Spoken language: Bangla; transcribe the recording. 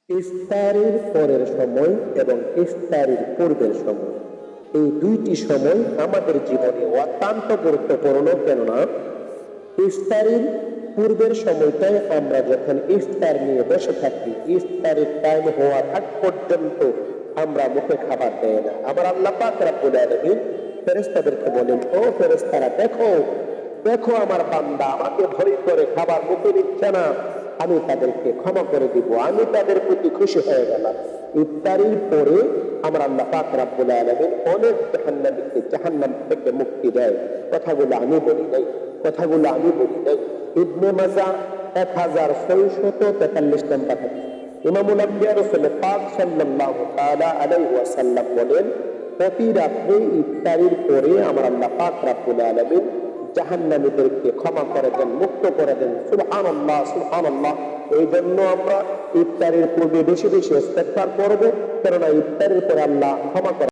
ইফতারের পরের সময় এবং ইফতারের পূর্বের সময়, এই দুইটি সময় আমাদের জীবনে অত্যন্ত গুরুত্বপূর্ণ। কেননা ইফতারের পূর্বের সময়টায় আমরা যখন ইফতার নিয়ে বসে থাকি, ইফতারের টাইম হওয়ার আগ পর্যন্ত আমরা মুখে খাবার দেয় না। আমার আল্লাহ পাক রব্বুল আলামিন ফেরেশতাদেরকে বলেন, ও ফেরেশতারা, দেখো দেখো আমার বান্দা আমাকে ভরি করে খাবার মুখে দিচ্ছে না, আমি তাদেরকে ক্ষমা করে দিব, আমি তাদের প্রতি খুশি হয়ে গেলাম। ইফতারির পরে আমার আল্লাহ পাক রব্বুল আলামিন অনেক জাহান্নামীকে জাহান্নাম থেকে মুক্তি দেয়। কথাগুলো আমি বলি নাই, কথাগুলো আমি বলি নাই। ইবনে মাজাহ 1643 নম্বর হাদিস। ইমামুল আম্বিয়া রাসূল পাক সাল্লাল্লাহু তাআলা আলাইহি ওয়াসাল্লাম বলেন, প্রতি রাতে ইফতারির পরে আমার আল্লাহ পাক রব্বুল আলামিন জাহান্নামীদেরকে ক্ষমা করে দেন, মুক্ত করে দেন। সুবহানাল্লাহ, সুবহানাল্লাহ। এই জন্য আমরা ইফতারের পূর্বে বেশি বেশি ইস্তেগফার করব, কেননা ইফতারের পরে আল্লাহ ক্ষমা করে।